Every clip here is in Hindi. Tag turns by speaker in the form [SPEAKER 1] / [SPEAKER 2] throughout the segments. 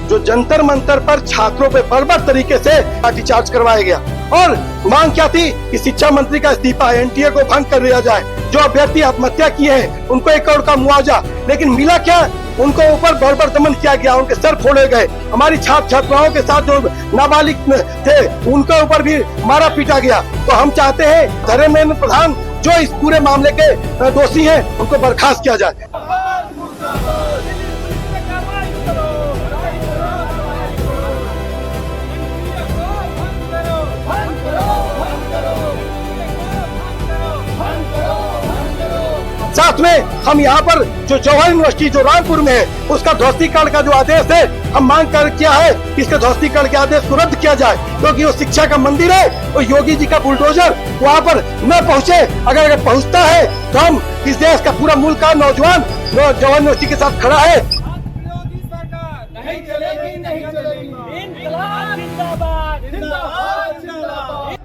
[SPEAKER 1] जो जंतर मंतर पर छात्रों पे बर्बर तरीके से लाठीचार्ज करवाया गया। और मांग क्या थी कि शिक्षा मंत्री का इस्तीफा, एनटीए को भंग कर दिया जाए। जो अभ्यर्थी आत्महत्या किए हैं उनको 1 करोड़ का मुआवजा, लेकिन मिला क्या? उनको ऊपर बर्बर दमन किया गया, उनके सर फोड़े गए। हमारी छात्र छात्राओं के साथ जो नाबालिग थे उनके ऊपर भी मारा पीटा गया। तो हम चाहते हैं धर्मेंद्र प्रधान जो इस पूरे मामले के दोषी हैं उनको बर्खास्त किया जाए। साथ में हम यहाँ पर जो जवाहर यूनिवर्सिटी जो रामपुर में है उसका ध्वस्तीकरण का जो आदेश है, हम मांग कर किया है कि इसके ध्वस्तीकरण के आदेश को रद्द किया जाए, क्योंकि वो शिक्षा का मंदिर है। वो योगी जी का बुलडोजर वहाँ पर न पहुँचे। अगर पहुँचता है तो हम इस देश का पूरा मुल्क का नौजवान जवाहर यूनिवर्सिटी के साथ खड़ा है।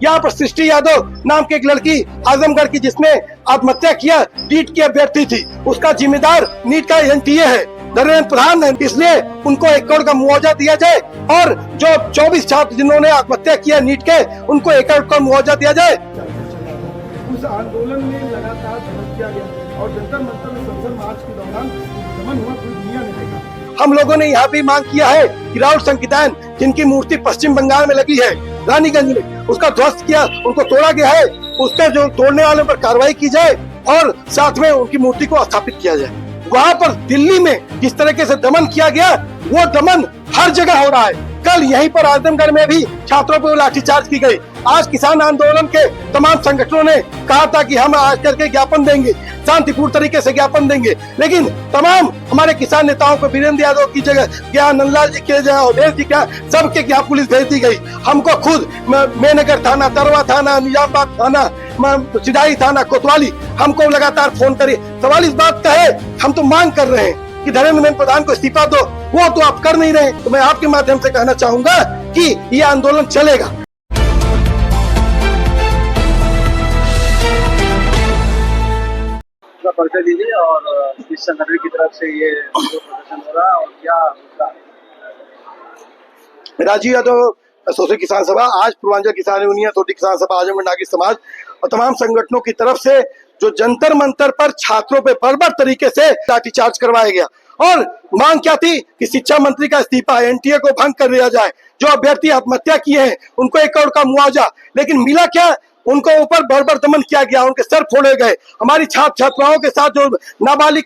[SPEAKER 1] यहाँ पर सृष्टि यादव नाम की एक लड़की आजमगढ़ की जिसने आत्महत्या किया, नीट की अभ्यर्थी थी, उसका जिम्मेदार नीट का एनटीए है, धर्मेंद्र प्रधान है। इसलिए उनको 1 करोड़ का मुआवजा दिया जाए और जो 24 छात्र जिन्होंने आत्महत्या किया नीट के, उनको 1 करोड़ का मुआवजा दिया जाए।
[SPEAKER 2] उस आंदोलन में लगातार दमन किया गया और जंतर मंतर में संसद मार्च के दौरान दमन हुआ, पूरी दुनिया ने देखा।
[SPEAKER 1] हम लोगों ने यहाँ भी मांग किया है कि राहुल संकीर्तन जिनकी मूर्ति पश्चिम बंगाल में लगी है रानीगंज में, उसका ध्वस्त किया, उनको तोड़ा गया है, उसके जो तोड़ने वालों पर कार्रवाई की जाए और साथ में उनकी मूर्ति को स्थापित किया जाए। वहाँ पर दिल्ली में जिस तरीके से दमन किया गया, वो दमन हर जगह हो रहा है। कल यहीं पर आजमगढ़ में भी छात्रों पर लाठीचार्ज की गई। आज किसान आंदोलन के तमाम संगठनों ने कहा था कि हम आज करके ज्ञापन देंगे, शांतिपूर्ण तरीके से ज्ञापन देंगे, लेकिन तमाम हमारे किसान नेताओं को वीरेंद्र यादव की जगह क्या, नंदलाल जी के जगह, अवधेश जी क्या, सबके यहाँ पुलिस भेज दी गई। हमको खुद मेनगर थाना, तरवा थाना, निजामबाग थाना, सिधाई थाना, कोतवाली हमको लगातार फोन करे। सवाल इस बात का है, हम तो मांग कर रहे हैं कि धर्मेंद्र प्रधान को इस्तीफा दो, वो तो आप कर नहीं रहे। तो मैं आपके माध्यम से कहना चाहूंगा कि ये आंदोलन चलेगा।
[SPEAKER 3] परिचय दीजिए और किस संगठन की तरफ से ये प्रदर्शन हो रहा है और क्या होता है।
[SPEAKER 1] राजीव यादव सोशल किसान सभा, आज पूर्वांचल किसान यूनियन, छोटी किसान सभा, आजमगढ़ नागरिक समाज और तमाम संगठनों की तरफ से जो जंतर मंतर पर छात्रों पे बर्बर तरीके से लाठीचार्ज करवाया गया। और मांग क्या थी कि शिक्षा मंत्री का इस्तीफा, एनटीए को भंग कर दिया जाए। जो अभ्यर्थी आत्महत्या किए हैं उनको 1 करोड़ का मुआवजा, लेकिन मिला क्या? उनको ऊपर बर्बर दमन किया गया, उनके सर फोड़े गए। हमारी छात्र छात्राओं के साथ जो नाबालिग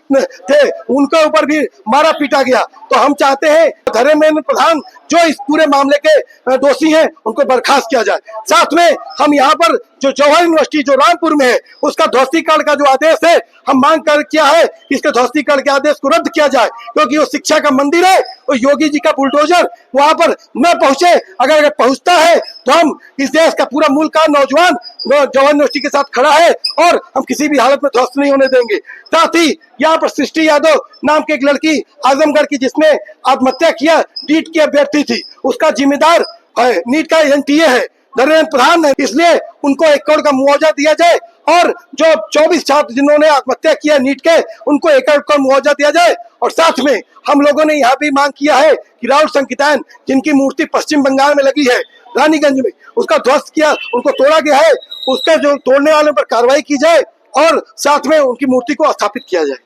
[SPEAKER 1] थे उनके ऊपर भी मारा पीटा गया। तो हम चाहते हैं धर्मेंद्र प्रधान जो इस पूरे मामले के दोषी हैं उनको बर्खास्त किया जाए। साथ में हम यहाँ पर जो जवाहर यूनिवर्सिटी जो रामपुर में है उसका ध्वस्तीकरण का जो आदेश है, हम मांग कर किया है कि इसके ध्वस्तीकरण के आदेश को रद्द किया जाए, क्योंकि वो शिक्षा का मंदिर है। वो योगी जी का बुलडोजर वहां पर न पहुंचे। अगर पहुंचता है तो हम इस देश का पूरा मुल्क का नौजवान जवाहर यूनिवर्सिटी के साथ खड़ा है और हम किसी भी हालत में ध्वस्त नहीं होने देंगे। साथ ही यहाँ पर सृष्टि यादव नाम की एक लड़की आजमगढ़ की जिसने आत्महत्या किया, नीट की अभ्यर्थी थी, उसका जिम्मेदार नीट का एनटीए है, धर्मेंद्र प्रधान है। इसलिए उनको 1 करोड़ का मुआवजा दिया जाए और जो 24 छात्र जिन्होंने आत्महत्या किया नीट के, उनको 1 करोड़ का मुआवजा दिया जाए। और साथ में हम लोगों ने यहाँ भी मांग किया है कि राहुल संकीर्तन जिनकी मूर्ति पश्चिम बंगाल में लगी है रानीगंज में, उसका ध्वस्त किया, उनको तोड़ा गया है, उसके जो तोड़ने वालों पर कार्रवाई की जाए और साथ में उनकी मूर्ति को स्थापित किया जाए।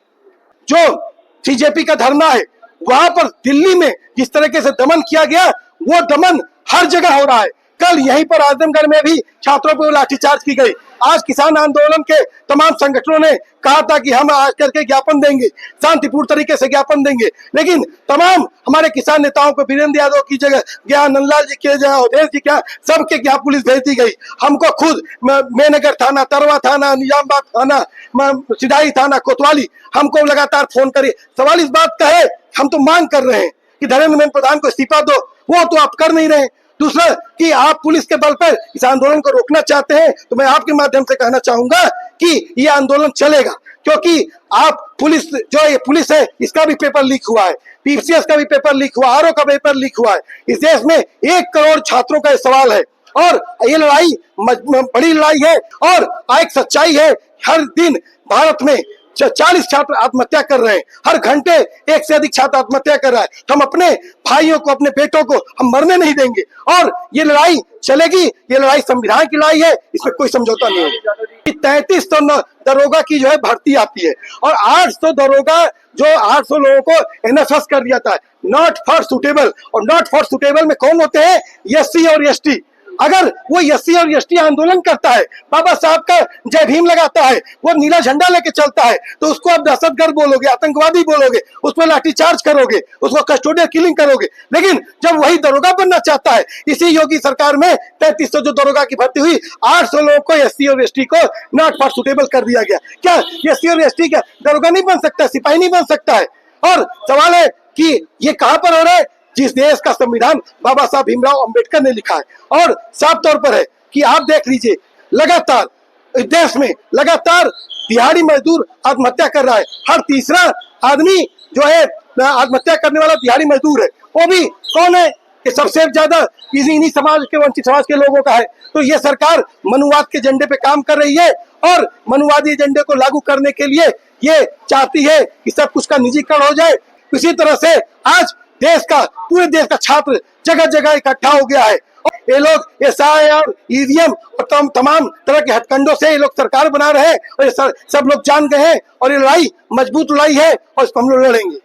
[SPEAKER 1] जो बीजेपी का धरना है, वहां पर दिल्ली में जिस तरीके से दमन किया गया, वो दमन हर जगह हो रहा है। कल यहीं पर आजमगढ़ में भी छात्रों पर लाठीचार्ज की गई। आज किसान आंदोलन के तमाम संगठनों ने कहा था कि हम आज करके ज्ञापन देंगे, शांतिपूर्ण तरीके से ज्ञापन देंगे, लेकिन तमाम हमारे किसान नेताओं को वीरेंद्र यादव की जगह क्या, नंदलाल जी के जगह, अवधेश जी क्या, सबके यहाँ पुलिस भेज दी गई। हमको खुद मेनगर थाना, तरवा थाना, निजामबाग थाना, सिधाई थाना, कोतवाली हमको लगातार फोन करे। सवाल इस बात का है, हम तो मांग कर रहे हैं कि धर्मेंद्र प्रधान को इस्तीफा दो, वो तो आप कर नहीं रहे। दूसरा कि आप पुलिस के बल पर इस आंदोलन को रोकना चाहते हैं, तो मैं आपके माध्यम से कहना चाहूंगा कि ये आंदोलन चलेगा, क्योंकि आप पुलिस जो ये पुलिस है इसका भी पेपर लीक हुआ है, पीसीएस का भी पेपर लीक हुआ, आरओ का पेपर लीक हुआ है। इस देश में 1 करोड़ छात्रों का सवाल है और ये लड़ाई बड़ी लड़ाई है। और एक सच्चाई है, हर दिन भारत में 40 छात्र आत्महत्या कर रहे हैं, हर घंटे एक से अधिक छात्र आत्महत्या कर रहा है। हम अपने भाइयों को, अपने बेटों को हम मरने नहीं देंगे और ये लड़ाई चलेगी। ये लड़ाई संविधान की लड़ाई है, इसमें कोई समझौता नहीं होगा। 3300 दरोगा की जो है भर्ती आती है और 800 दरोगा, जो 800 लोगों को एनएसएस कर दिया था, नॉट फॉर सुटेबल। और नॉट फॉर सुटेबल में कौन होते हैं? एससी और एसटी। अगर वो एससी और एसटी आंदोलन करता है, बाबा साहब का जय भीम लगाता है, वो नीला झंडा लेके चलता है, तो उसको आप दहशतगर्द बोलोगे, आतंकवादी बोलोगे, उस पर लाठीचार्ज करोगे, उसको कस्टोडियल किलिंग करोगे। लेकिन जब वही दरोगा बनना चाहता है, इसी योगी सरकार में 3300 जो दरोगा की भर्ती हुई, 800 लोगों को, एससी और एसटी को नॉट फॉर सुटेबल कर दिया गया। क्या एससी और एसटी का दरोगा नहीं बन सकता, सिपाही नहीं बन सकता है? और सवाल है कि ये कहां पर हो रहा है? जिस देश का संविधान बाबा साहब भीमराव अंबेडकर ने लिखा है। और साफ तौर पर है कि आप देख लीजिए, लगातार इस देश में लगातार दिहाड़ी मजदूर आत्महत्या कर रहा है। हर तीसरा आदमी जो है आत्महत्या करने वाला दिहाड़ी मजदूर है। वो भी कौन है? कि सबसे ज्यादा इन्हीं समाज के, वंचित समाज के लोगों का है। तो ये सरकार मनुवाद के एजेंडे पे काम कर रही है और मनुवादी एजेंडे को लागू करने के लिए ये चाहती है कि सब कुछ का निजीकरण हो जाए। इसी तरह से आज देश का, पूरे देश का छात्र जगह जगह इकट्ठा हो गया है। ये लोग एसआईआर, ईवीएम और तमाम तरह के हथकंडों से ये लोग सरकार बना रहे हैं और ये सब लोग जान गए हैं और ये लड़ाई मजबूत लड़ाई है और इसको हम लोग लड़ेंगे।